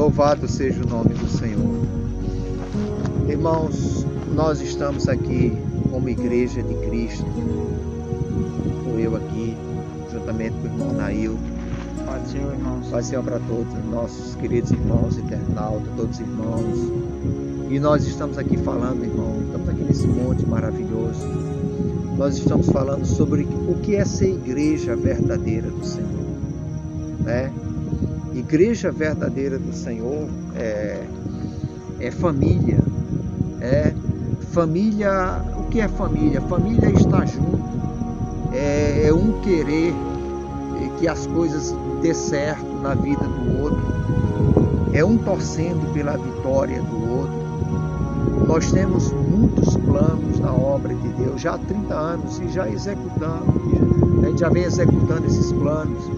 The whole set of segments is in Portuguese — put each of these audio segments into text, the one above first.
Louvado seja o nome do Senhor. Irmãos, nós estamos aqui como Igreja de Cristo. Estou eu aqui, juntamente com o irmão Nail. Paz do Senhor, irmãos. Paz do Senhor para todos, nossos queridos irmãos internautas, todos os irmãos. E nós estamos aqui falando, irmão, estamos aqui nesse monte maravilhoso. Nós estamos falando sobre o que é ser igreja verdadeira do Senhor, né? Igreja verdadeira do Senhor é família, família. O que é família? Família é estar junto, é um querer que as coisas dê certo na vida do outro, é um torcendo pela vitória do outro. Nós temos muitos planos na obra de Deus, já há 30 anos, e já executando, a gente já vem executando esses planos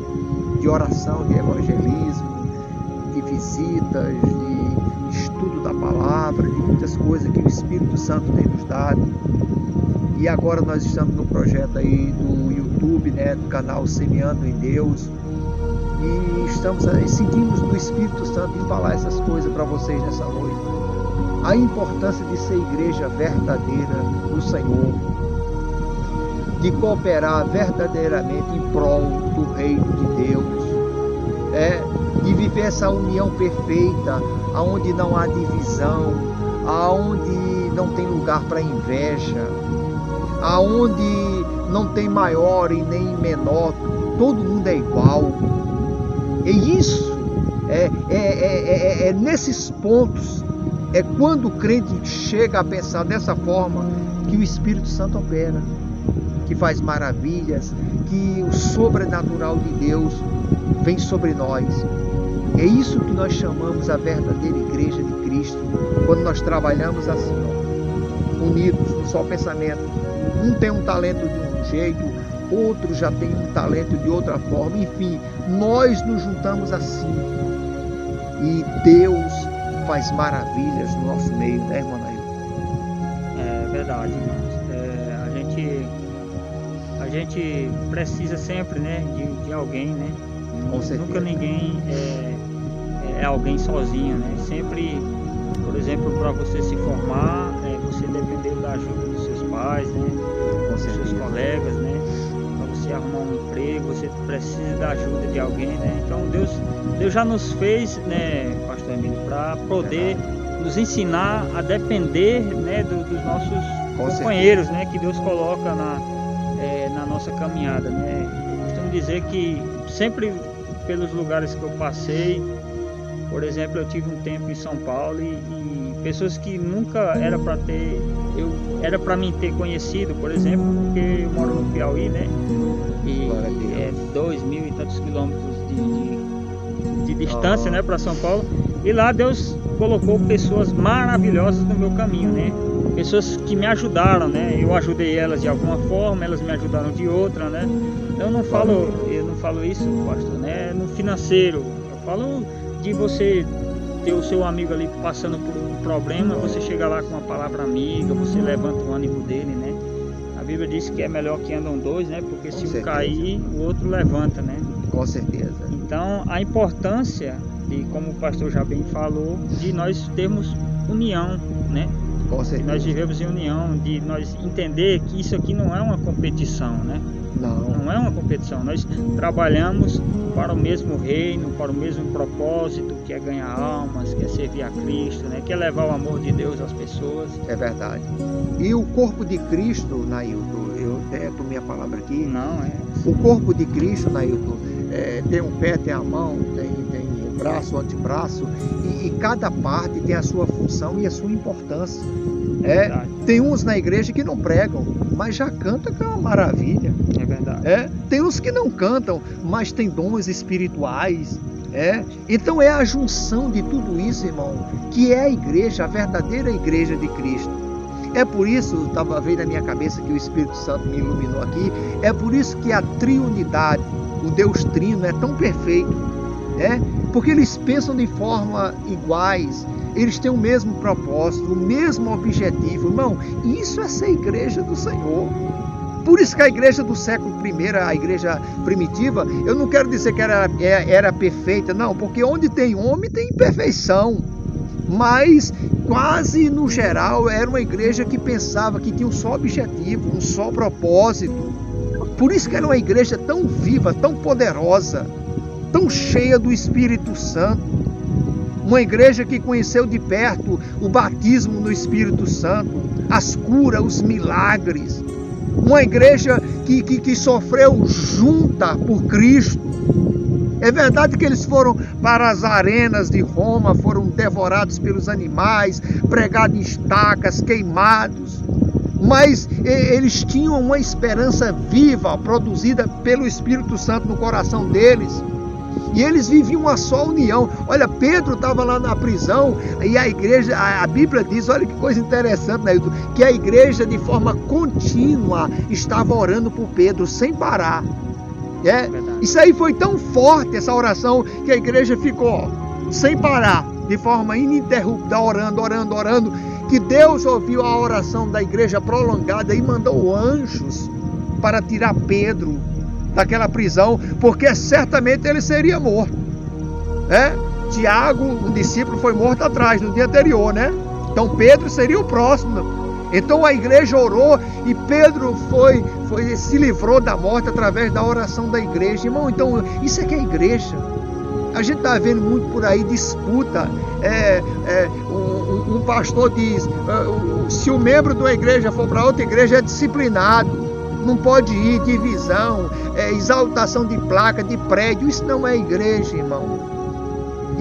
de oração, de evangelismo, de visitas, de estudo da palavra, de muitas coisas que o Espírito Santo tem nos dado. E agora nós estamos no projeto aí do YouTube, né, do canal Semeando em Deus, e sentimos do Espírito Santo em falar essas coisas para vocês nessa noite. A importância de ser igreja verdadeira do Senhor, de cooperar verdadeiramente em prol do reino de Deus, de viver essa união perfeita, aonde não há divisão, aonde não tem lugar para inveja, aonde não tem maior e nem menor, todo mundo é igual. E isso é nesses pontos, quando o crente chega a pensar dessa forma, que o Espírito Santo opera, que faz maravilhas, que o sobrenatural de Deus vem sobre nós. É isso que nós chamamos a verdadeira igreja de Cristo, quando nós trabalhamos assim, unidos no só pensamento. Um tem um talento de um jeito, outro já tem um talento de outra forma, enfim, nós nos juntamos assim e Deus faz maravilhas no nosso meio, né, irmão Nail? É verdade, irmãos. A gente precisa sempre, né, de alguém, né? Com certeza. Nunca ninguém é alguém sozinho, né? Sempre, por exemplo, para você se formar, você dependeu da ajuda dos seus pais, né? Dos seus colegas, né? Para você arrumar um emprego, você precisa da ajuda de alguém, né? Então Deus já nos fez, né, pastor Emílio, para poder nos ensinar a depender, né, dos nossos companheiros, né, que Deus coloca na nossa caminhada, né? Eu costumo dizer que sempre pelos lugares que eu passei, por exemplo, eu tive um tempo em São Paulo e pessoas que nunca era para mim ter conhecido, por exemplo, porque eu moro no Piauí, né? E é 2.000 e tantos quilômetros de distância, né, para São Paulo. E lá Deus colocou pessoas maravilhosas no meu caminho, né? Pessoas que me ajudaram, né? Eu ajudei elas de alguma forma, elas me ajudaram de outra, né? Eu não falo isso, pastor, né, no financeiro. Eu falo de você ter o seu amigo ali passando por um problema, você chega lá com uma palavra amiga, você levanta o ânimo dele, né? A Bíblia diz que é melhor que andam dois, né? Porque se um cair, o outro levanta, né? Com certeza. Então, a importância de, como o pastor já bem falou, de nós termos união, né? Com certeza. De nós vivemos em união, de nós entender que isso aqui não é uma competição, né? Não é uma competição. Nós trabalhamos para o mesmo reino, para o mesmo propósito, que é ganhar almas, que é servir a Cristo, né? Que é levar o amor de Deus às pessoas. É verdade. E o corpo de Cristo, Nailton, eu até tomei a palavra aqui. O corpo de Cristo, Nailton, tem um pé, tem a mão, tem o braço, o antebraço, e cada parte tem a sua função e a sua importância. Tem uns na igreja que não pregam, mas já cantam, que é uma maravilha. É verdade. Tem uns que não cantam, mas tem dons espirituais. Então é a junção de tudo isso, irmão, que é a igreja, a verdadeira igreja de Cristo. É por isso, veio na minha cabeça que o Espírito Santo me iluminou aqui, é por isso que a triunidade, o Deus trino é tão perfeito, porque eles pensam de forma iguais, eles têm o mesmo propósito, o mesmo objetivo, irmão. Isso é ser igreja do Senhor. Por isso que a igreja do século I, a igreja primitiva, eu não quero dizer que era perfeita, não, porque onde tem homem tem imperfeição. Mas quase no geral era uma igreja que pensava que tinha um só objetivo, um só propósito. Por isso que era uma igreja tão viva, tão poderosa, tão cheia do Espírito Santo. Uma igreja que conheceu de perto o batismo no Espírito Santo, as curas, os milagres. Uma igreja que sofreu junta por Cristo. É verdade que eles foram para as arenas de Roma, foram devorados pelos animais, pregados em estacas, queimados. Mas eles tinham uma esperança viva, produzida pelo Espírito Santo no coração deles. E eles viviam uma só união. Olha, Pedro estava lá na prisão e a igreja, a Bíblia diz, olha que coisa interessante, Nailton, que a igreja de forma contínua estava orando por Pedro, sem parar. Isso aí foi tão forte, essa oração, que a igreja ficou sem parar, de forma ininterrupta, orando, que Deus ouviu a oração da igreja prolongada e mandou anjos para tirar Pedro daquela prisão, porque certamente ele seria morto. Tiago, um discípulo, foi morto atrás, no dia anterior, né? Então Pedro seria o próximo. Então a igreja orou e Pedro se livrou da morte através da oração da igreja. Irmão, então isso é que é igreja. A gente está vendo muito por aí disputa. Um pastor diz, se o membro de uma igreja for para outra igreja é disciplinado. Não pode ir, divisão, exaltação de placa, de prédio. Isso não é igreja, irmão.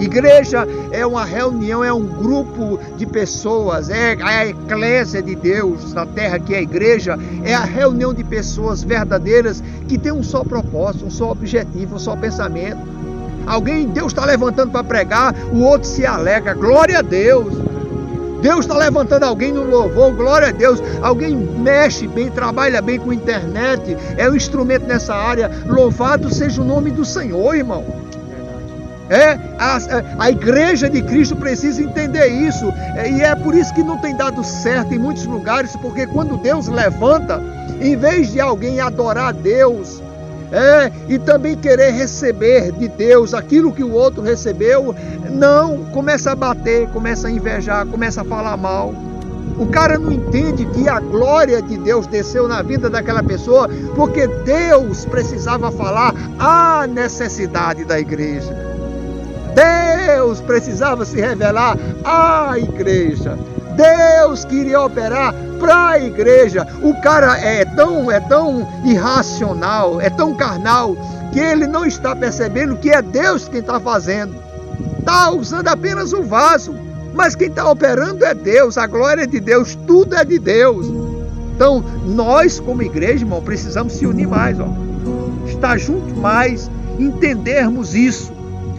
Igreja é uma reunião, é um grupo de pessoas, é a eclésia de Deus na terra, que é a igreja, é a reunião de pessoas verdadeiras que tem um só propósito, um só objetivo, um só pensamento. Deus está levantando para pregar, o outro se alegra, glória a Deus. Deus está levantando alguém no louvor, glória a Deus. Alguém mexe bem, trabalha bem com internet, é um instrumento nessa área, louvado seja o nome do Senhor, irmão. A igreja de Cristo precisa entender isso, e é por isso que não tem dado certo em muitos lugares, porque quando Deus levanta, em vez de alguém adorar a Deus, e também querer receber de Deus aquilo que o outro recebeu, não, começa a bater, começa a invejar, começa a falar mal. O cara não entende que a glória de Deus desceu na vida daquela pessoa, porque Deus precisava falar a necessidade da igreja. Deus precisava se revelar à igreja. Deus queria operar para a igreja. O cara é tão irracional, é tão carnal, que ele não está percebendo que é Deus quem está fazendo. Está usando apenas o vaso, mas quem está operando é Deus, a glória é de Deus, tudo é de Deus. Então, nós como igreja, irmão, precisamos se unir mais, estar juntos mais, entendermos isso.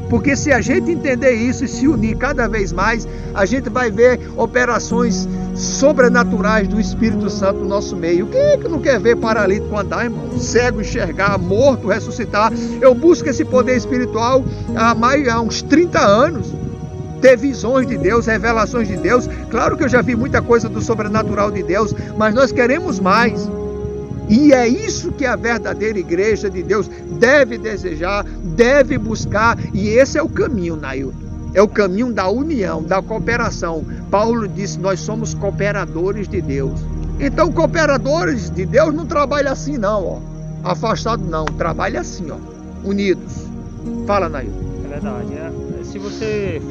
Porque se a gente entender isso e se unir cada vez mais, a gente vai ver operações sobrenaturais do Espírito Santo no nosso meio. Quem é que não quer ver paralítico andar, irmão? Cego enxergar, morto ressuscitar? Eu busco esse poder espiritual há uns 30 anos. Ter visões de Deus, revelações de Deus. Claro que eu já vi muita coisa do sobrenatural de Deus, mas nós queremos mais. E é isso que a verdadeira igreja de Deus deve desejar, deve buscar, e esse é o caminho, Nailton. É o caminho da união, da cooperação. Paulo disse, nós somos cooperadores de Deus. Então, cooperadores de Deus não trabalham assim não, afastado não, trabalha assim, unidos. Fala, Nailton. É verdade, se você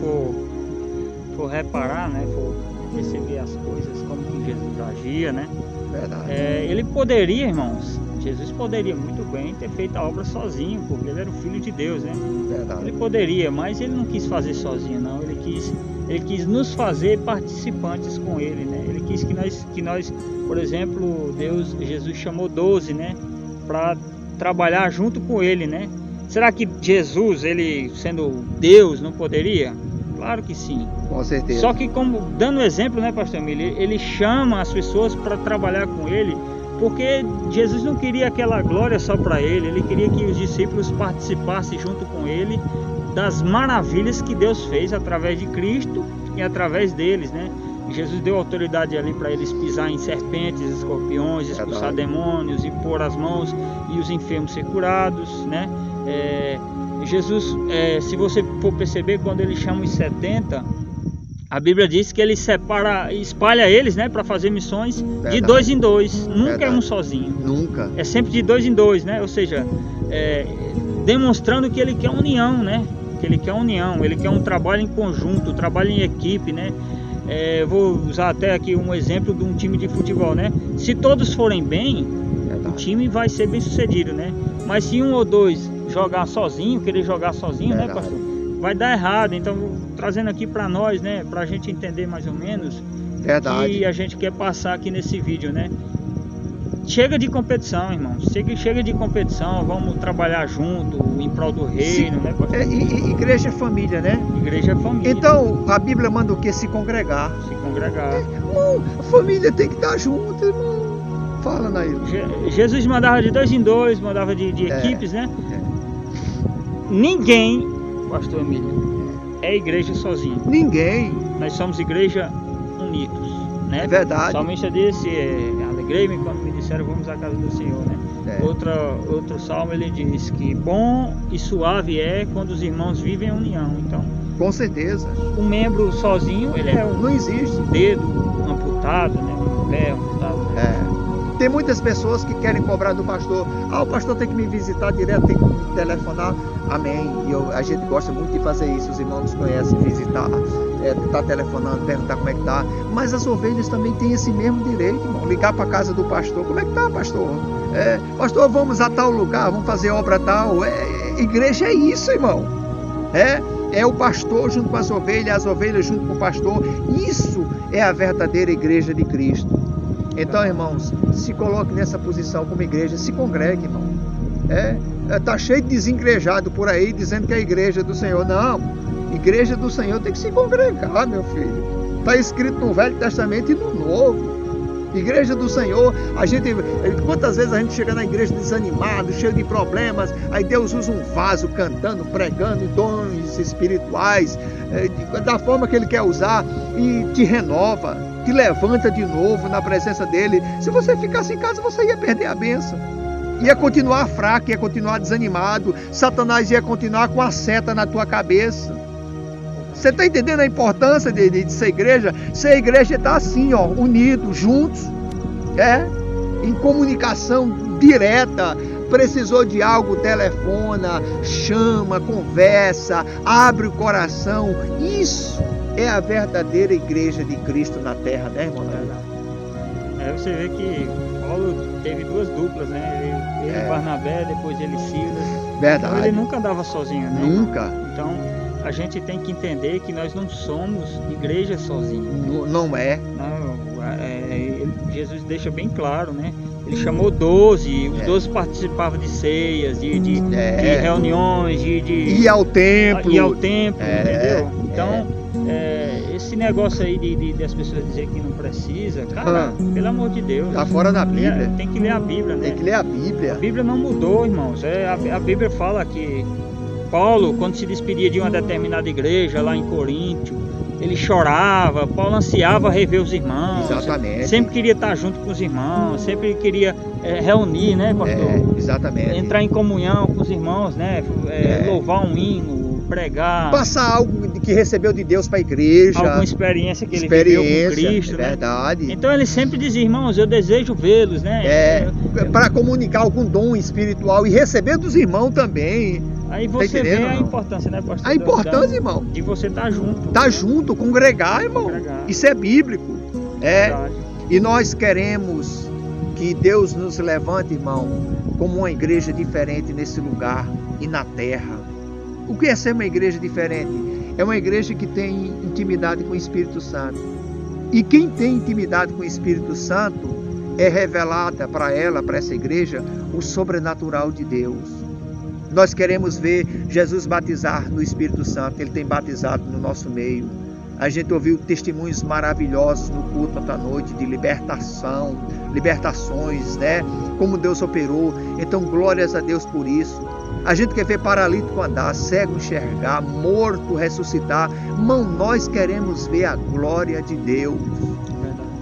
for reparar, né, for perceber as coisas, como que Jesus agia, né? Verdade. Ele poderia, irmãos, Jesus poderia muito bem ter feito a obra sozinho, porque ele era o Filho de Deus, né? Verdade. Ele poderia, mas ele não quis fazer sozinho, não. Ele quis nos fazer participantes com ele, né? Ele quis que nós, por exemplo, Jesus chamou 12, né? Para trabalhar junto com ele, né? Será que Jesus, ele sendo Deus, não poderia? Claro que sim. Com certeza. Só que, como dando exemplo, né, pastor Emílio, ele chama as pessoas para trabalhar com ele, porque Jesus não queria aquela glória só para ele, ele queria que os discípulos participassem junto com ele das maravilhas que Deus fez através de Cristo e através deles, né? Jesus deu autoridade ali para eles pisar em serpentes, escorpiões, expulsar demônios, impor as mãos e os enfermos ser curados, né? Jesus, se você for perceber, quando ele chama os 70, a Bíblia diz que ele espalha eles, né, para fazer missões de 2 em 2. Nunca é um sozinho. Nunca. É sempre de 2 em 2, né? Ou seja, demonstrando que ele quer união, né? Que ele quer união, ele quer um trabalho em conjunto, um trabalho em equipe, né? Vou usar até aqui um exemplo de um time de futebol, né? Se todos forem bem, o time vai ser bem sucedido, né? Mas se um ou dois querer jogar sozinho, né, pastor? Vai dar errado. Então, trazendo aqui para nós, né, para a gente entender mais ou menos, que a gente quer passar aqui nesse vídeo, né? Chega de competição, irmão. Chega de competição. Vamos trabalhar junto em prol do reino, né, pastor? Igreja é família, né? Igreja é família. Então, a Bíblia manda o quê? Se congregar. Se congregar. A família tem que estar junto, irmão. Fala, Nail. Jesus mandava de 2 em 2, mandava de equipes, né? Ninguém, pastor Emílio, é igreja sozinho. Ninguém. Nós somos igreja unidos, né? É verdade. O salmista disse, alegrei-me quando me disseram vamos à casa do Senhor, né? Outro salmo ele diz que bom e suave é quando os irmãos vivem em união. Então, com certeza. Um membro sozinho, ele não existe. Dedo amputado, né? Um pé amputado. Tem muitas pessoas que querem cobrar do pastor. O pastor tem que me visitar direto, tem que me telefonar. Amém. A gente gosta muito de fazer isso. Os irmãos nos conhecem, visitar, tá telefonando, perguntar como é que tá. Mas as ovelhas também têm esse mesmo direito, irmão. Ligar para a casa do pastor. Como é que tá, pastor? Pastor, vamos a tal lugar, vamos fazer obra tal. Igreja é isso, irmão. É o pastor junto com as ovelhas junto com o pastor. Isso é a verdadeira igreja de Cristo. Então, irmãos, se coloque nessa posição como igreja, se congregue, irmão. Tá cheio de desengrejado por aí dizendo que é a igreja do Senhor. Não, igreja do Senhor tem que se congregar, meu filho. Está escrito no Velho Testamento e no Novo. Igreja do Senhor, quantas vezes a gente chega na igreja desanimado, cheio de problemas, aí Deus usa um vaso cantando, pregando dons espirituais, da forma que Ele quer usar, e te renova, te levanta de novo na presença dEle. Se você ficasse em casa, você ia perder a bênção, ia continuar fraco, ia continuar desanimado, Satanás ia continuar com a seta na tua cabeça. Você está entendendo a importância de ser igreja? Ser igreja está assim, unidos, juntos, em comunicação direta. Precisou de algo, telefona, chama, conversa, abre o coração. Isso é a verdadeira igreja de Cristo na terra, né, irmão? Você vê que Paulo teve 2 duplas, né? Ele Barnabé, depois ele Silas. Verdade. Então ele nunca andava sozinho, né? Nunca. Então a gente tem que entender que nós não somos igreja sozinho. Não é. Jesus deixa bem claro, né? Ele chamou 12, os 12 participavam de ceias, de reuniões, ir ao templo. Entendeu? Então, esse negócio aí de as pessoas dizerem que não precisa, cara, pelo amor de Deus. Tá fora da Bíblia. Tem que ler a Bíblia, né? Tem que ler a Bíblia. A Bíblia não mudou, irmãos. A Bíblia fala que Paulo, quando se despedia de uma determinada igreja lá em Coríntio, ele chorava. Paulo ansiava rever os irmãos. Exatamente. Sempre queria estar junto com os irmãos, sempre queria reunir, né, pastor? Exatamente. Entrar em comunhão com os irmãos, né? Louvar um hino, pregar. Passar algo que recebeu de Deus para a igreja. Alguma experiência que ele viveu com Cristo, né? Verdade. Então ele sempre dizia, irmãos, eu desejo vê-los, né? Para comunicar algum dom espiritual e receber dos irmãos também. Aí você vê a importância, né, pastor? A importância, irmão. De você estar junto. Estar junto, congregar, irmão. Isso é bíblico. E nós queremos que Deus nos levante, irmão, como uma igreja diferente nesse lugar e na terra. O que é ser uma igreja diferente? É uma igreja que tem intimidade com o Espírito Santo. E quem tem intimidade com o Espírito Santo é revelada para essa igreja, o sobrenatural de Deus. Nós queremos ver Jesus batizar no Espírito Santo. Ele tem batizado no nosso meio. A gente ouviu testemunhos maravilhosos no culto ontem à noite de libertações, né? Como Deus operou. Então, glórias a Deus por isso. A gente quer ver paralítico andar, cego enxergar, morto ressuscitar. Irmão, nós queremos ver a glória de Deus.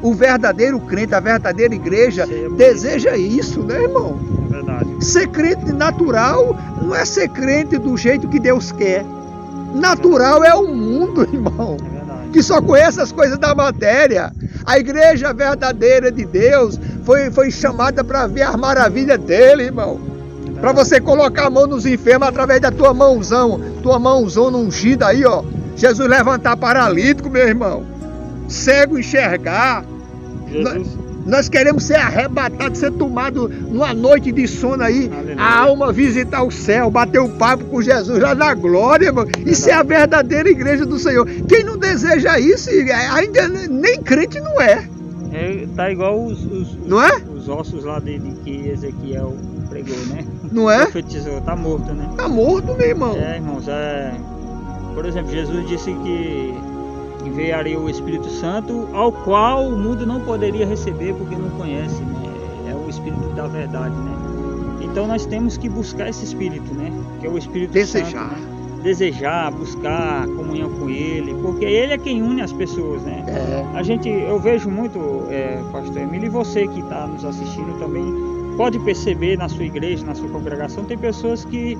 O verdadeiro crente, a verdadeira igreja deseja isso, né, irmão? É verdade. Ser crente natural não é ser crente do jeito que Deus quer. Natural é o mundo, irmão, É verdade. que só conhece as coisas da matéria. A igreja verdadeira de Deus foi chamada para ver as maravilhas dele, irmão. Para você colocar a mão nos enfermos através da tua mãozona ungida aí, ó. Jesus levantar paralítico, meu irmão. Cego enxergar. Jesus. Nós queremos ser arrebatados, ser tomados numa noite de sono aí, Aleluia. a alma visitar o céu, bater um papo com Jesus lá na glória, irmão. Isso é a verdadeira igreja do Senhor. Quem não deseja isso, ainda nem crente não é. Tá igual Não é? os ossos lá de que Ezequiel pregou, né? Não é? Profetizou, tá morto, né? Tá morto, meu irmão. Irmãos, por exemplo, Jesus disse que enviaria o Espírito Santo, ao qual o mundo não poderia receber porque não conhece, né? É o Espírito da verdade, né? Então nós temos que buscar esse Espírito, né? Que é o Espírito Desejar. Santo, né? Desejar, buscar comunhão com Ele, porque Ele é quem une as pessoas, né? Eu vejo muito, Pastor Emílio, e você que está nos assistindo também, pode perceber na sua igreja, na sua congregação, tem pessoas que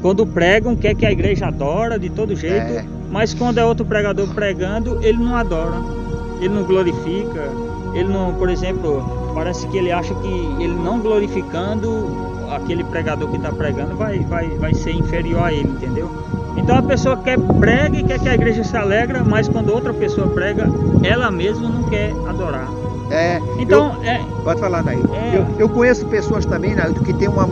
quando pregam, quer que a igreja adora de todo jeito, mas quando é outro pregador pregando, ele não adora, ele não glorifica, ele não, por exemplo, parece que ele acha que ele não glorificando aquele pregador que está pregando vai ser inferior a ele, entendeu? Então a pessoa prega e quer que a igreja se alegra, mas quando outra pessoa prega, ela mesma não quer adorar. Então, pode falar, Nair. Eu conheço pessoas também, Nair, que tem uma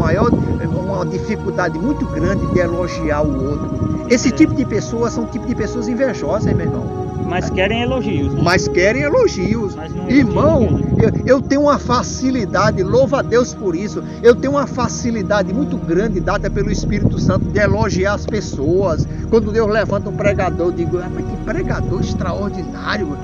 dificuldade muito grande de elogiar o outro. Esse tipo de pessoas são tipo de pessoas invejosas, hein, meu irmão? Mas querem elogios, né? Mas querem elogios. Mas não Irmão, eu tenho uma facilidade, louva a Deus por isso. Eu tenho uma facilidade muito grande dada pelo Espírito Santo de elogiar as pessoas. Quando Deus levanta um pregador, eu digo, mas que pregador extraordinário,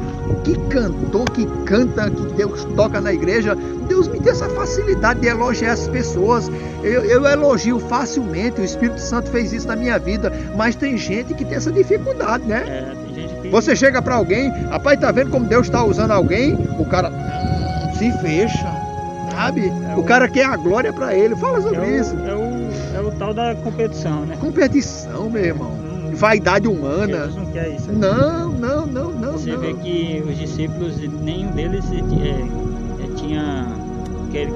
que cantor, que canta, que Deus toca na igreja. Deus me deu essa facilidade de elogiar as pessoas. Eu elogio facilmente, o Espírito Santo fez isso na minha vida, mas tem gente que tem essa dificuldade, né? Tem gente que... Você chega para alguém, rapaz, tá vendo como Deus está usando alguém? O cara se fecha, sabe? O cara quer a glória para ele. Fala sobre isso. É o tal da competição, né? Competição, meu irmão. Vaidade humana. Jesus não quer isso. Não. Você vê que os discípulos, nenhum deles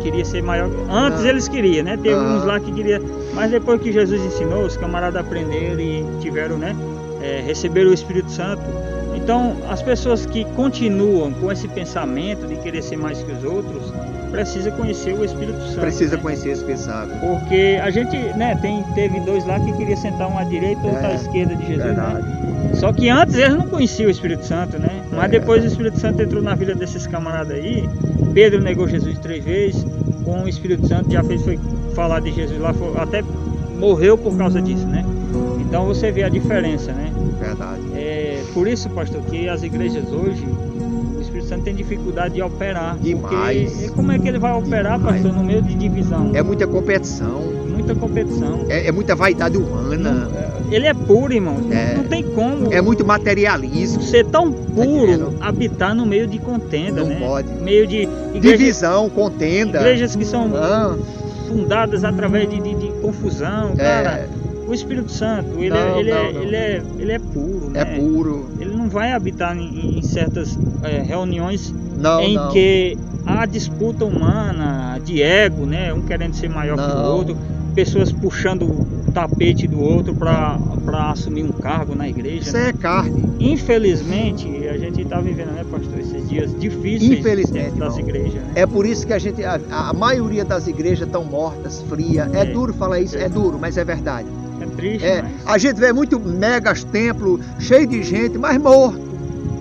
queria ser maior. Antes eles queriam, né? Teve uns lá que queria, mas depois que Jesus ensinou, os camaradas aprenderam e tiveram, né? Receberam o Espírito Santo. Então, as pessoas que continuam com esse pensamento de querer ser mais que os outros, precisa conhecer o Espírito Santo. Precisa conhecer esse pensamento. Porque a gente, né, teve dois lá que queria sentar um à direita e outro à esquerda de Jesus, né? Só que antes eles não conheciam o Espírito Santo, né? Mas depois o Espírito Santo entrou na vida desses camaradas aí. Pedro negou Jesus 3 vezes, com o Espírito Santo já foi falar de Jesus lá, até morreu por causa disso, né? Então você vê a diferença, né? Verdade. Por isso, pastor, que as igrejas hoje, o Espírito Santo tem dificuldade de operar. Demais. Porque como é que ele vai operar, pastor, no meio de divisão? É muita competição. Muita competição. É muita vaidade humana. Ele é puro, irmão. Não tem como. É muito materialismo. Ser tão puro, habitar no meio de contenda, não né? pode. Meio de divisão, contenda. Igrejas que são fundadas através de confusão, cara. O Espírito Santo, ele é puro, né? É puro. Ele não vai habitar em certas reuniões não. que há disputa humana, de ego, né? Um querendo ser maior que o outro, pessoas puxando o tapete do outro para assumir um cargo na igreja. Isso é carne. Infelizmente, a gente está vivendo, né, pastor, esses dias difíceis dentro das igrejas. Né? É por isso que a maioria das igrejas estão mortas, frias. É duro falar isso, é duro, mas é verdade. É triste, mas... A gente vê muito megas templos, cheio de gente, mas morto.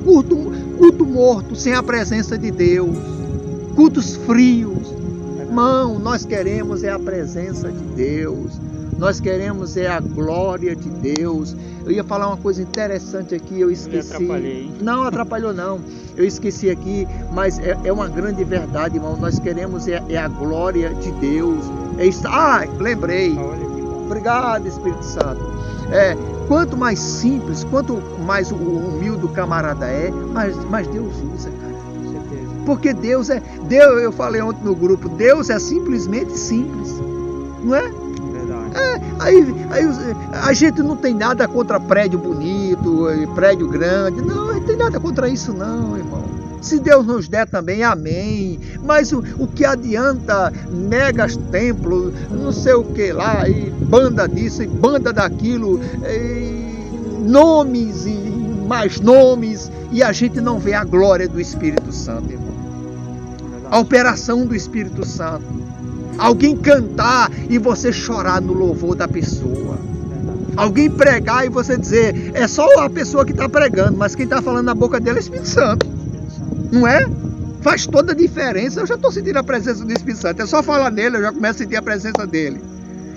Culto morto, sem a presença de Deus. Cultos frios. Irmão, nós queremos a presença de Deus. Nós queremos a glória de Deus. Eu ia falar uma coisa interessante aqui, eu esqueci. Eu atrapalhei, hein? Não atrapalhou não. Eu esqueci aqui, mas é uma grande verdade, irmão. Nós queremos a glória de Deus. Lembrei. Olha que bom. Obrigado, Espírito Santo. Quanto mais simples, quanto mais humilde o camarada é, mais Deus usa, cara. Com certeza. Porque Deus, eu falei ontem no grupo, Deus é simplesmente simples, não é? Verdade. Aí a gente não tem nada contra prédio bonito, prédio grande, não, não tem nada contra isso não, irmão. Se Deus nos der também, amém. Mas o que adianta megas templos, não sei o que lá, e banda disso e banda daquilo, e nomes e mais nomes, e a gente não vê a glória do Espírito Santo, irmão. A operação do Espírito Santo. Alguém cantar e você chorar no louvor da pessoa. Alguém pregar e você dizer, é só a pessoa que está pregando, mas quem está falando na boca dele é o Espírito Santo. Não é? Faz toda a diferença. Eu já estou sentindo a presença do Espírito Santo. É só falar nele, eu já começo a sentir a presença dele.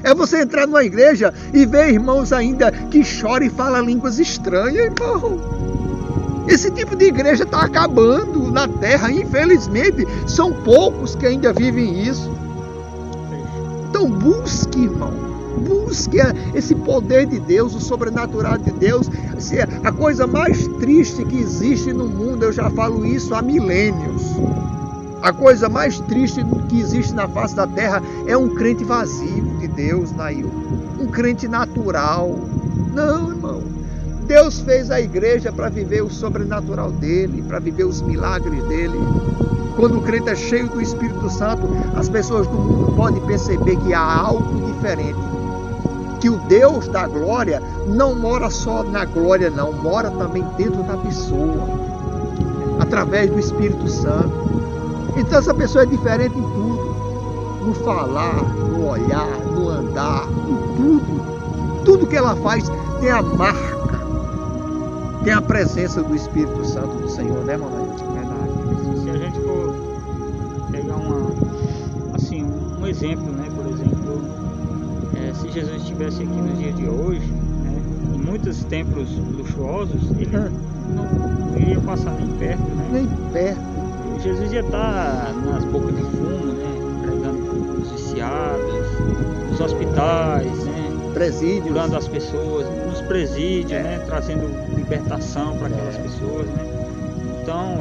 É você entrar numa igreja e ver irmãos ainda que choram e falam línguas estranhas, irmão. Esse tipo de igreja está acabando na terra, infelizmente. São poucos que ainda vivem isso. Então busque, irmão. Busque esse poder de Deus, o sobrenatural de Deus. A coisa mais triste que existe no mundo, eu já falo isso há milênios. A coisa mais triste que existe na face da terra é um crente vazio de Deus, Nail. Um crente natural. Não, irmão. Deus fez a igreja para viver o sobrenatural dele, para viver os milagres dele. Quando o crente é cheio do Espírito Santo, as pessoas do mundo podem perceber que há algo diferente. Que o Deus da glória não mora só na glória, não. Mora também dentro da pessoa. Através do Espírito Santo. Então essa pessoa é diferente em tudo. No falar, no olhar, no andar, em tudo. Tudo que ela faz tem a marca. Tem a presença do Espírito Santo do Senhor, né, mamãe? Verdade. Se a gente for pegar um exemplo, né? Por exemplo, se Jesus estivesse aqui nos dias de hoje, né, em muitos templos luxuosos, ele não iria passar nem perto, né? Nem perto. Jesus ia estar nas bocas de fumo, né? Pregando os viciados, nos hospitais, né? Presídios. Curando as pessoas, nos presídios, né? Trazendo libertação para aquelas pessoas, né? Então,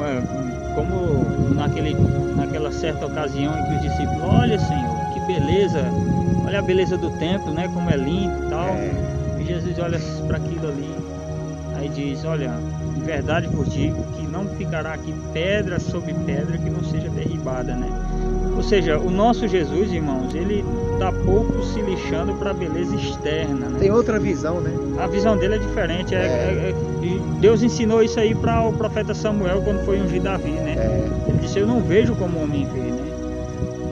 como naquela certa ocasião em que os discípulos, olha, Senhor, que beleza, olha a beleza do templo, né? Como é lindo e tal. E Jesus olha para aquilo ali, aí diz, olha, em verdade vos digo que não ficará aqui pedra sobre pedra que não seja derribada, né? Ou seja, o nosso Jesus, irmãos, ele está pouco se lixando para a beleza externa, né? Tem outra visão, né? A visão dele é diferente. Deus ensinou isso aí para o profeta Samuel quando foi ungir Davi, né? Ele disse, eu não vejo como o homem vê, né?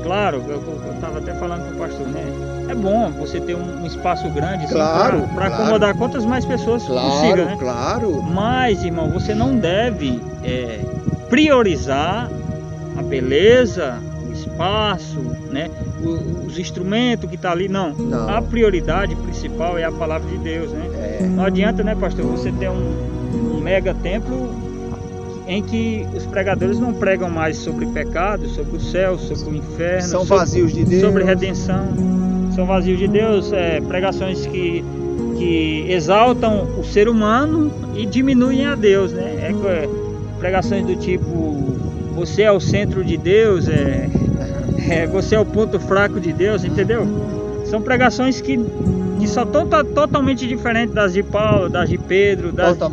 Claro, eu estava até falando com o pastor, né? É bom você ter um espaço grande assim, para acomodar quantas mais pessoas possível, né? Claro. Mas, irmão, você não deve priorizar a beleza, o espaço, né? Os instrumentos que está ali, não. A prioridade principal é a palavra de Deus, né? Não adianta, né, pastor, você ter um mega templo em que os pregadores não pregam mais sobre pecado, sobre o céu, sobre o inferno. São vazios de Deus. Sobre redenção. São vazios de Deus, pregações que exaltam o ser humano e diminuem a Deus, né? Pregações do tipo, você é o centro de Deus, você é o ponto fraco de Deus, entendeu? São pregações que são totalmente diferentes das de Paulo, das de Pedro,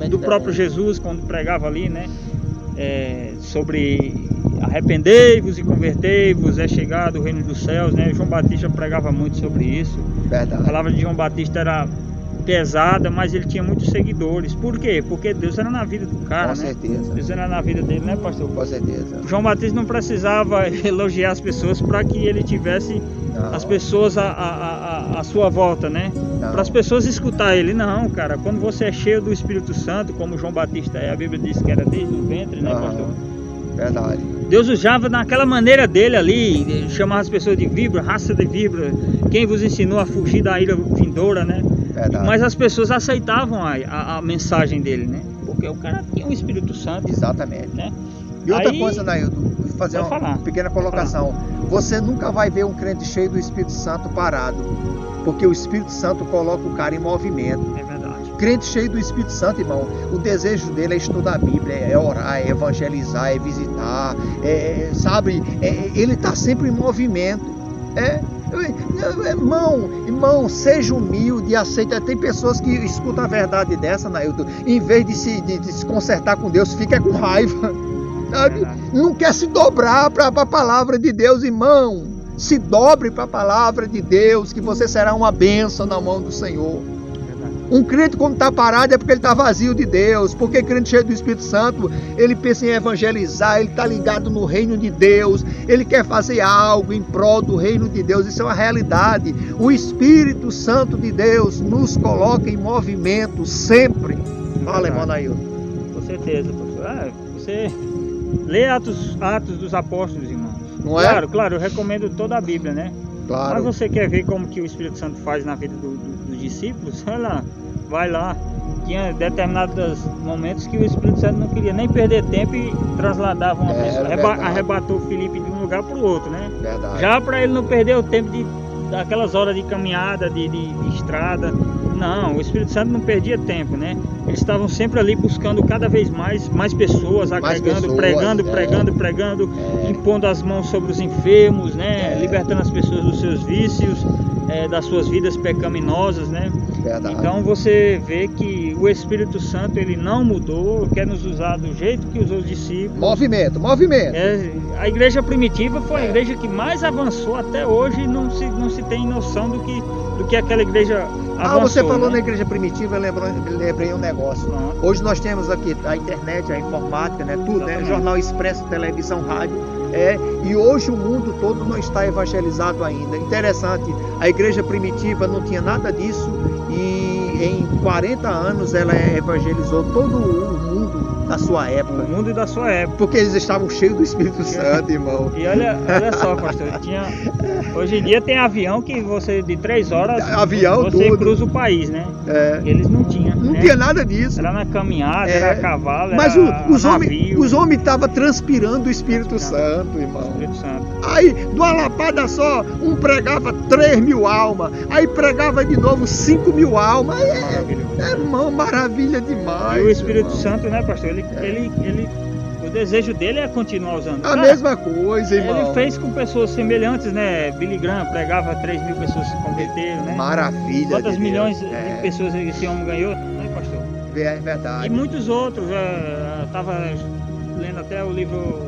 do próprio Jesus, quando pregava ali, né? Sobre arrependei-vos e convertei-vos, é chegado o reino dos céus, né? João Batista pregava muito sobre isso. Verdade. A palavra de João Batista era pesada, mas ele tinha muitos seguidores. Por quê? Porque Deus era na vida do cara, Com certeza. Deus era na vida dele, né, pastor? Com certeza. João Batista não precisava elogiar as pessoas para que ele tivesse as pessoas à sua volta, né? Para as pessoas escutar ele. Não, cara, quando você é cheio do Espírito Santo, como João Batista a Bíblia diz que era desde o ventre, né, pastor? Verdade. Deus usava naquela maneira dele ali, chamava as pessoas de víbora, raça de víbora, quem vos ensinou a fugir da ira vindoura, né? Verdade. Mas as pessoas aceitavam a mensagem dele, né? Porque o cara tinha um Espírito Santo. Exatamente. Né? E outra coisa, Nailton, vou fazer uma pequena colocação. Você nunca vai ver um crente cheio do Espírito Santo parado. Porque o Espírito Santo coloca o cara em movimento. É verdade. Crente cheio do Espírito Santo, irmão, o desejo dele é estudar a Bíblia, é orar, é evangelizar, é visitar, ele está sempre em movimento. Irmão, seja humilde e aceita. Tem pessoas que escutam a verdade dessa, Nailton, em vez de se consertar com Deus, fica com raiva, sabe? Não quer se dobrar para a palavra de Deus, irmão. Se dobre para a palavra de Deus, que você será uma bênção na mão do Senhor. Um crente, quando está parado, é porque ele está vazio de Deus. Porque crente cheio do Espírito Santo, ele pensa em evangelizar, ele está ligado no reino de Deus, ele quer fazer algo em prol do reino de Deus. Isso é uma realidade. O Espírito Santo de Deus nos coloca em movimento sempre. Fala, irmão Nailton. Com certeza, pastor. Você lê Atos dos Apóstolos, irmãos. Não é? Claro, eu recomendo toda a Bíblia, né? Claro. Mas você quer ver como que o Espírito Santo faz na vida dos discípulos? Vai lá. Tinha determinados momentos que o Espírito Santo não queria nem perder tempo e trasladava uma pessoa. Arrebatou Filipe de um lugar para o outro, né? Verdade. Já para ele não perder o tempo daquelas horas de caminhada, de estrada. Não, o Espírito Santo não perdia tempo, né? Eles estavam sempre ali buscando cada vez mais pessoas, agregando, pregando, impondo as mãos sobre os enfermos, né? Libertando as pessoas dos seus vícios, das suas vidas pecaminosas, né? Verdade. Então você vê que o Espírito Santo, ele não mudou, quer nos usar do jeito que usou os discípulos. Movimento. A igreja primitiva foi a igreja que mais avançou até hoje. Não se tem noção do que aquela igreja avançou. Você falou, né? Na igreja primitiva, eu lembrei um negócio. Hoje nós temos aqui a internet, a informática, né? Tudo, né? Jornal Expresso, televisão, rádio. E hoje o mundo todo não está evangelizado ainda. Interessante, a igreja primitiva não tinha nada disso e em 40 anos ela evangelizou todo o mundo da sua época. O mundo da sua época. Porque eles estavam cheios do Espírito Santo, irmão. E olha só, pastor, hoje em dia tem avião que você, de 3 horas, você tudo. Cruza o país, né? Eles não tinham. Não tinha nada disso. Era na caminhada, era a cavalo, mas navio. Os homens estavam transpirando o Espírito Santo, irmão. Espírito Santo. Aí, de uma lapada só, um pregava 3.000 almas, aí pregava de novo 5.000 almas. Irmão, maravilha demais. E o Espírito irmão. Santo, né, pastor? O desejo dele é continuar usando. A mesma coisa, irmão. Ele fez com pessoas semelhantes, né? Billy Graham pregava, 3.000 pessoas se converteram, né? Maravilha. Quantas milhões de pessoas esse homem ganhou, né, pastor? É verdade. E muitos outros. Estava lendo até o livro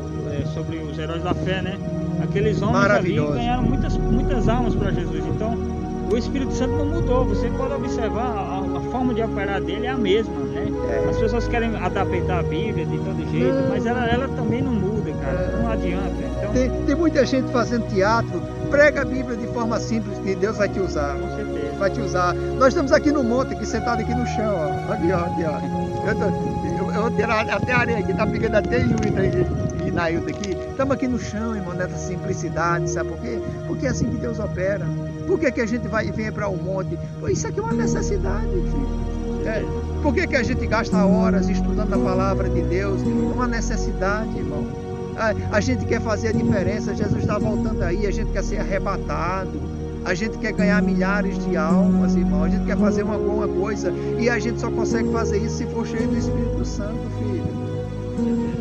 sobre os heróis da fé, né? Aqueles homens ali ganharam muitas almas para Jesus. Então, o Espírito Santo não mudou. Você pode observar, a forma de operar dele é a mesma, né? As pessoas querem adaptar a Bíblia de todo jeito, mas ela também não muda, cara. Não adianta. Então, tem muita gente fazendo teatro, prega a Bíblia de forma simples, que Deus vai te usar. Com certeza. Vai te usar. Nós estamos aqui no monte, aqui sentado aqui no chão, ó. Aqui, ó. Eu vou tirar até a areia aqui, tá pegando até e Nailton aqui. Estamos aqui no chão, irmão, nessa simplicidade, sabe por quê? Porque é assim que Deus opera. Por que a gente vem para o monte? Pô, isso aqui é uma necessidade, filho. Por que a gente gasta horas estudando a palavra de Deus? É uma necessidade, irmão. A gente quer fazer a diferença. Jesus está voltando aí, a gente quer ser arrebatado. A gente quer ganhar milhares de almas, irmão. A gente quer fazer uma boa coisa. E a gente só consegue fazer isso se for cheio do Espírito Santo, filho.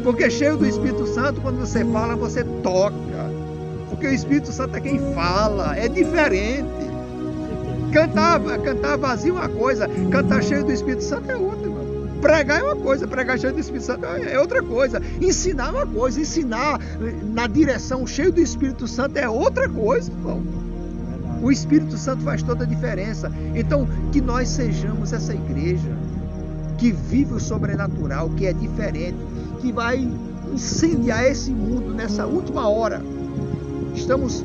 Porque cheio do Espírito Santo, quando você fala, você toca. Porque o Espírito Santo é quem fala. É diferente. Cantar vazio é uma coisa. Cantar cheio do Espírito Santo é outra, irmão. Pregar é uma coisa. Pregar cheio do Espírito Santo é outra coisa. Ensinar é uma coisa. Ensinar na direção cheio do Espírito Santo é outra coisa, irmão. O Espírito Santo faz toda a diferença. Então, que nós sejamos essa igreja que vive o sobrenatural, que é diferente, que vai incendiar esse mundo nessa última hora. Estamos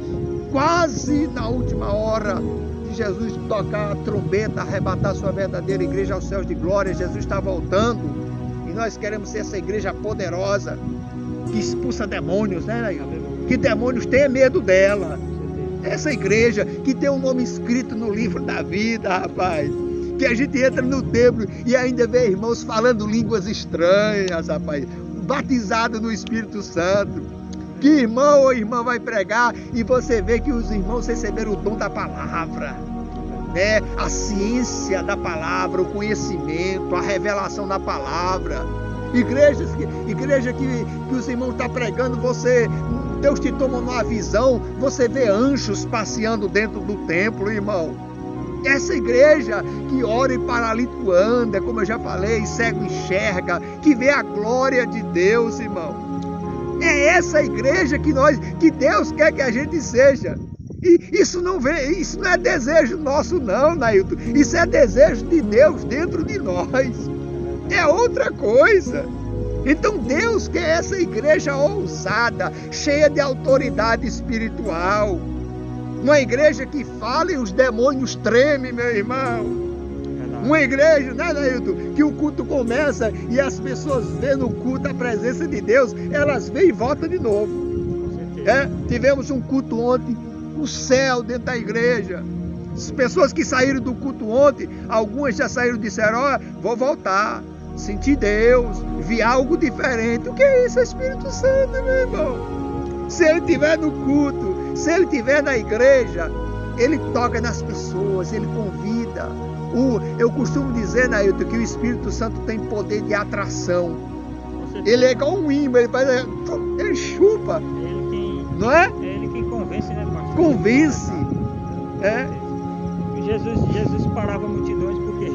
quase na última hora de Jesus tocar a trombeta, arrebatar sua verdadeira igreja aos céus de glória. Jesus está voltando e nós queremos ser essa igreja poderosa que expulsa demônios, né? Que demônios tenham medo dela. Essa igreja que tem um nome escrito no livro da vida, rapaz. Que a gente entra no templo e ainda vê irmãos falando línguas estranhas, rapaz. Batizado no Espírito Santo. Que irmão ou irmã vai pregar e você vê que os irmãos receberam o dom da palavra. né, a ciência da palavra, o conhecimento, a revelação da palavra. Igreja que os irmãos estão pregando, Deus te toma uma visão, você vê anjos passeando dentro do templo, irmão. Essa igreja que ora e paralítico anda, como eu já falei, cego enxerga, que vê a glória de Deus, irmão. É essa igreja que Deus quer que a gente seja. E isso não é desejo nosso não, Nailton. Isso é desejo de Deus dentro de nós. É outra coisa. Então Deus quer essa igreja ousada, cheia de autoridade espiritual. Uma igreja que fala e os demônios tremem, meu irmão. Uma igreja, né, Nailton, que o culto começa e as pessoas vêem no culto a presença de Deus, elas vêm e voltam de novo. Tivemos um culto ontem, o céu dentro da igreja. As pessoas que saíram do culto ontem, algumas já saíram e disseram, vou voltar, senti Deus, vi algo diferente. O que é isso, Espírito Santo, meu irmão? Se ele estiver no culto, se ele estiver na igreja, ele toca nas pessoas, ele convida. Eu costumo dizer, Nailton, que o Espírito Santo tem poder de atração. Ele é igual um imã, ele chupa. Não é? É ele quem convence, né, pastor? Convence. Jesus parava multidões porque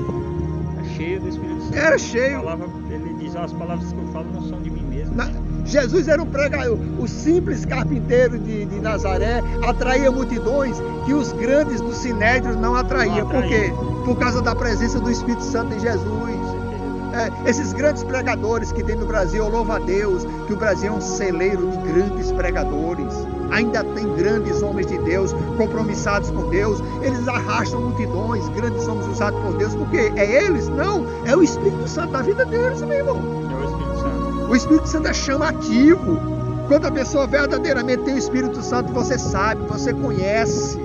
era cheio do Espírito Santo. Era cheio. Ele diz, as palavras que eu falo não são de mim mesmo. Jesus era um pregador. O simples carpinteiro de Nazaré atraía multidões que os grandes do Sinédrio não atraíam. Por quê? Por causa da presença do Espírito Santo em Jesus. Esses grandes pregadores que tem no Brasil, eu louvo a Deus que o Brasil é um celeiro de grandes pregadores. Ainda tem grandes homens de Deus compromissados com Deus. Eles arrastam multidões, grandes homens usados por Deus. Porque é eles? Não, é o Espírito Santo da vida deles, meu irmão. É o Espírito Santo. O Espírito Santo é chamativo. Quando a pessoa verdadeiramente tem o Espírito Santo, você sabe, você conhece.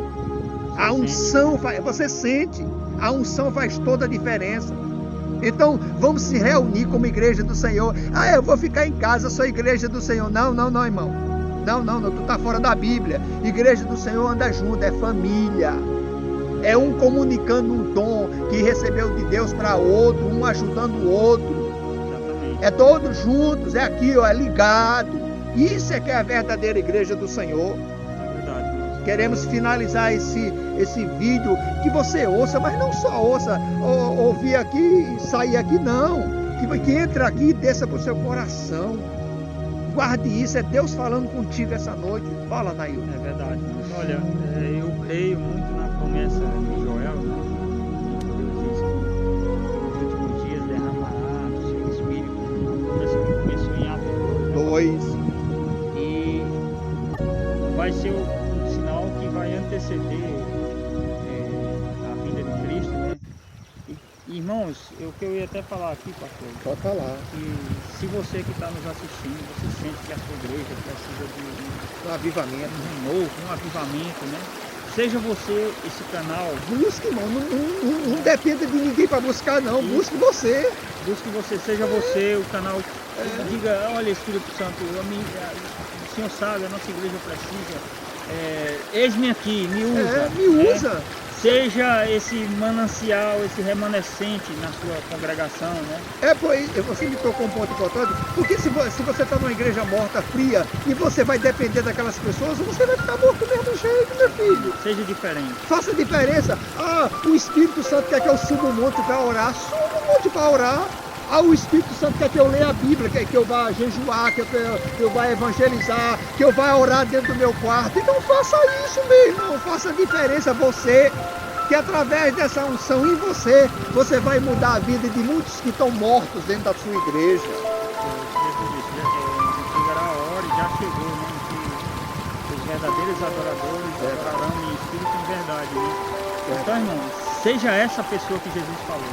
A unção, você sente. A unção faz toda a diferença. Então, vamos se reunir como igreja do Senhor. Eu vou ficar em casa, sou igreja do Senhor. Não, irmão. Não, tu tá fora da Bíblia. Igreja do Senhor anda junto, é família. É um comunicando um dom que recebeu de Deus para outro, um ajudando o outro. É todos juntos, é aqui, é ligado. Isso é que é a verdadeira igreja do Senhor. Queremos finalizar esse vídeo, que você ouça, mas não só ouça, ouvir aqui e sair aqui, não. Que entre aqui e desça para o seu coração. Guarde isso, é Deus falando contigo essa noite. Fala, Nailton. É verdade. Olha, eu creio muito na promessa de Joel, né? Deus diz que nos últimos dias derramará do seu Espírito. A promessa que começou em Atos 2. E vai ser o sinal que vai anteceder a vinda de Cristo, né? Irmãos, o que eu ia até falar aqui, pastor, pode falar, que se você que está nos assistindo, você sente que a sua igreja precisa de um avivamento, um renovo, um avivamento, né? Seja você esse canal. Busque, irmão, não dependa de ninguém para buscar, não. Busque você. Busque você, seja você o canal. Diga, olha, Espírito Santo, o Senhor sabe, a nossa igreja precisa. Eis-me aqui, me usa. Me usa. Seja esse manancial, esse remanescente na sua congregação, né? Pois, você me tocou um ponto importante, porque se você está numa igreja morta, fria, e você vai depender daquelas pessoas, você vai ficar morto do mesmo jeito, meu filho. Seja diferente. Faça diferença. O Espírito Santo quer que eu suba o monte para orar. Suba o monte para orar. O Espírito Santo quer que eu leia a Bíblia, quer que eu vá jejuar, que eu vá evangelizar, que eu vá orar dentro do meu quarto. Então faça isso, meu irmão, faça a diferença você, que através dessa unção em você, você vai mudar a vida de muitos que estão mortos dentro da sua igreja. Jesus disse, chegará a hora e já chegou, né? Que os verdadeiros adoradores adorarão em espírito e em verdade, né? Então, irmão, seja essa pessoa que Jesus falou.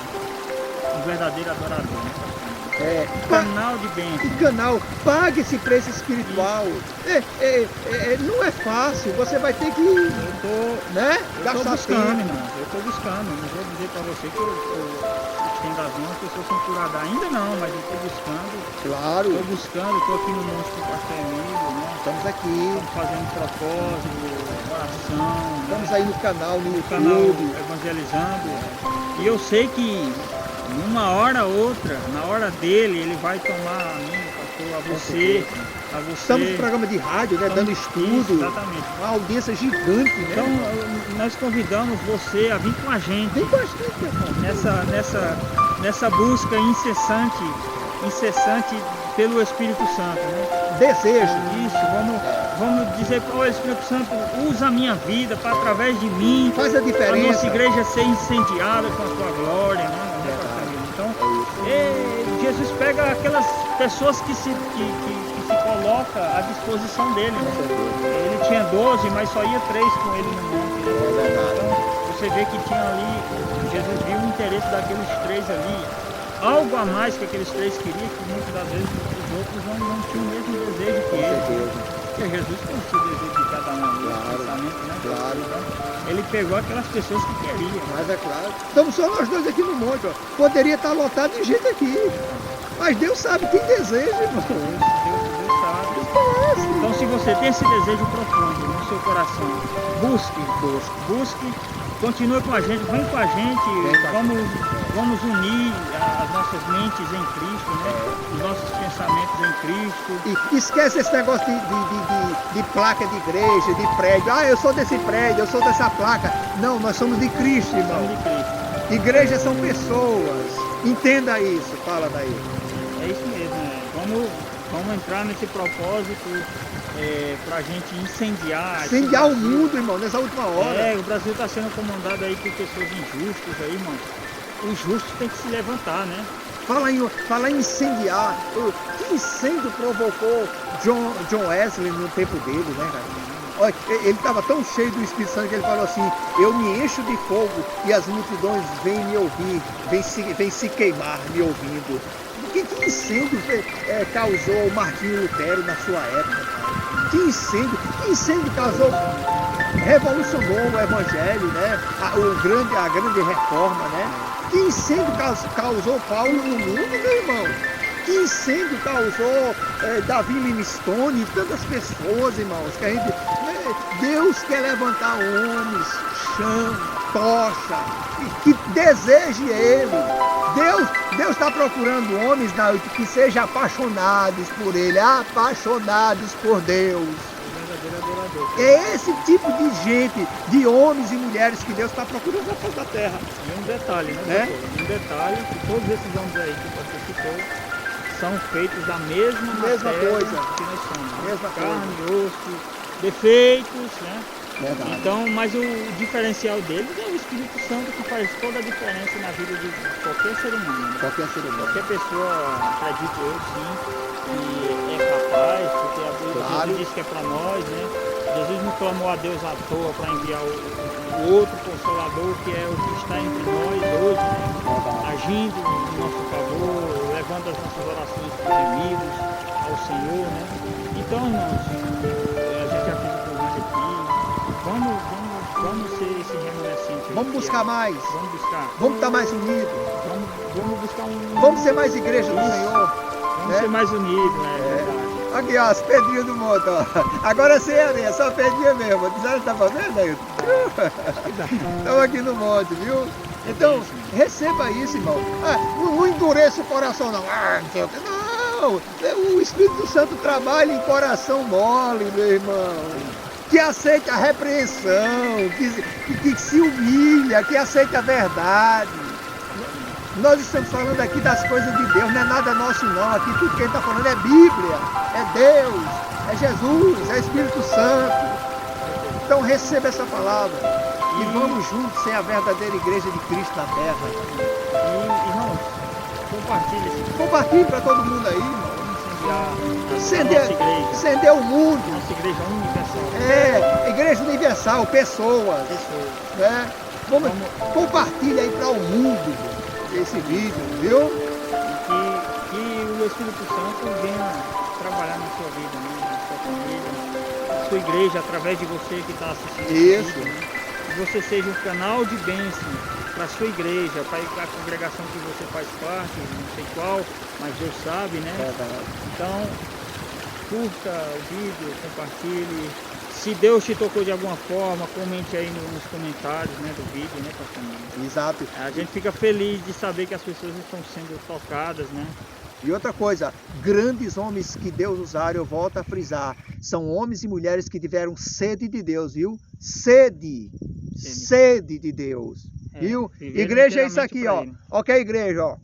Um verdadeiro adorador, né? Canal de bênção. Pague esse preço espiritual. Não é fácil, você vai ter que. Eu estou buscando, irmão. Eu estou buscando. Não vou dizer para você que eu estendo as mãos, que eu sou sem curada. Ainda não, mas eu estou buscando. Claro. Estou buscando, estou aqui no monte do Pastor Emílio, né? Estamos aqui. Estamos fazendo propósito. oração. Estamos aí no canal, no canal YouTube. evangelizando. E eu sei que numa hora ou outra, na hora dele, ele vai tomar a mim, pastor, a você. Estamos no programa de rádio, né, dando estudo. Isso, exatamente. Uma audiência gigante, né? Então, nós convidamos você a vir com a gente. Vem com a gente, irmão. Nessa busca incessante pelo Espírito Santo, né? Desejo. Isso, vamos dizer para o Espírito Santo, usa a minha vida para através de mim, faz a diferença. A nossa igreja ser incendiada com a tua glória, né? Então, Jesus pega aquelas pessoas que se coloca à disposição dele, né? Ele tinha 12, mas só ia 3 com ele no monte, né? Então, você vê que tinha ali, Jesus viu o interesse daqueles 3 ali, algo a mais que aqueles 3 queriam, que muitas das vezes os outros não tinham o mesmo desejo que ele. Porque Jesus conhecia o desejo de cada um, pensamento, né? Claro. Então, ele pegou aquelas pessoas que queriam. Mas é claro. Estamos só nós dois aqui no monte, ó. Poderia estar lotado de gente aqui. Mas Deus sabe quem deseja, irmão. Deus sabe. Então, se você tem esse desejo profundo no seu coração, busque, continue com a gente, vem com a gente, vamos unir as nossas mentes em Cristo, né? Os nossos pensamentos em Cristo. E esquece esse negócio de placa de igreja, de prédio. Ah, eu sou desse prédio, eu sou dessa placa. Não, nós somos de Cristo, irmão. Somos de Cristo. Igrejas são pessoas. Entenda isso, fala daí. É isso mesmo, né? Vamos entrar nesse propósito para a gente incendiar o mundo, irmão, nessa última hora. O Brasil está sendo comandado aí por pessoas injustas aí, irmão. Os justos têm que se levantar, né? Fala em incendiar. Que incêndio provocou John Wesley no tempo dele, né, cara? Olha, ele estava tão cheio do Espírito Santo que ele falou assim: eu me encho de fogo e as multidões vêm me ouvir, vêm se queimar me ouvindo. Que incêndio causou Martinho Lutero na sua época, cara? Que incêndio causou, revolucionou o Evangelho, né? A grande reforma, né? Que incêndio causou Paulo no mundo, meu irmão? Que incêndio causou Davi Livingstone e tantas pessoas, irmãos, que a gente... Deus quer levantar homens, chama, tocha, que deseje Ele. Deus está procurando homens que sejam apaixonados por Ele, apaixonados por Deus. É esse tipo de gente, de homens e mulheres que Deus está procurando na face da terra. E um detalhe, né? Um detalhe, que todos esses homens aí que você citou são feitos da mesma coisa que nós somos. Mesma carne, coisa. osso, defeitos, né? Verdade. Então, mas o diferencial deles é o Espírito Santo, que faz toda a diferença na vida de qualquer ser humano. Né? Qualquer pessoa, acredito eu sim, que é capaz, porque Jesus disse que é para nós, né? Jesus não clamou a Deus à toa para enviar o outro Consolador, que é o que está entre nós hoje, né? Agindo em nosso favor, levando as nossas orações gemidos ao Senhor, né? Então, irmãos, a gente já fez o convite aqui. Vamos ser esse remanescente. Vamos buscar mais. Vamos buscar. Vamos estar mais unidos. Vamos buscar Vamos ser mais igreja do Senhor. Vamos ser mais unidos, né? Aqui, ó, as pedrinhas do monte, ó. Agora sim, é só pedrinha mesmo. Você tá fazendo aí? Estamos aqui no monte, viu? Então, receba isso, irmão. Não endureça o coração, não. Não sei o que. Não. O Espírito Santo trabalha em coração mole, meu irmão. Que aceita a repreensão, que se humilha, que aceita a verdade. Nós estamos falando aqui das coisas de Deus, não é nada nosso não. Aqui tudo que a gente está falando é Bíblia, é Deus, é Jesus, é Espírito Santo. Então receba essa palavra e vamos juntos ser a verdadeira igreja de Cristo na terra. E irmãos, compartilhe para todo mundo aí, irmão. Acender o mundo. Nossa igreja universal. Igreja universal, pessoas. Né? Vamos compartilhar aí para o mundo esse vídeo, viu? E que o Espírito Santo venha trabalhar na sua vida, né? Na sua família, na sua igreja, através de você que está assistindo. Isso. Vídeo, né? Que você seja um canal de bênção para a sua igreja, para a congregação que você faz parte, não sei qual, mas Deus sabe, né? Verdade. Então, curta o vídeo, compartilhe, Se Deus te tocou de alguma forma, comente aí nos comentários, né, do vídeo, né, pastor Nilo? Exato. A gente fica feliz de saber que as pessoas estão sendo tocadas, né? E outra coisa, grandes homens que Deus usaram, eu volto a frisar, são homens e mulheres que tiveram sede de Deus, viu? Sede de Deus, viu? Igreja é isso aqui, ó. Ok, igreja, ó.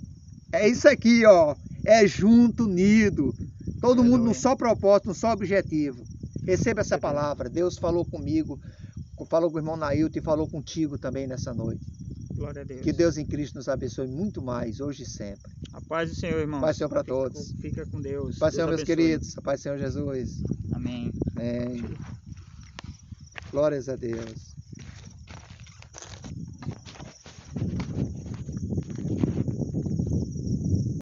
É isso aqui, ó. É junto, unido. Todo mundo num só propósito, num só objetivo. Receba essa palavra. Deus falou comigo, falou com o irmão Nailton e falou contigo também nessa noite. Glória a Deus. Que Deus em Cristo nos abençoe muito mais, hoje e sempre. A paz do Senhor, irmão. Paz do Senhor para todos. Fica com Deus. Paz do Senhor, Deus meus abençoe. queridos. A paz do Senhor Jesus. Amém. Amém. Glórias a Deus.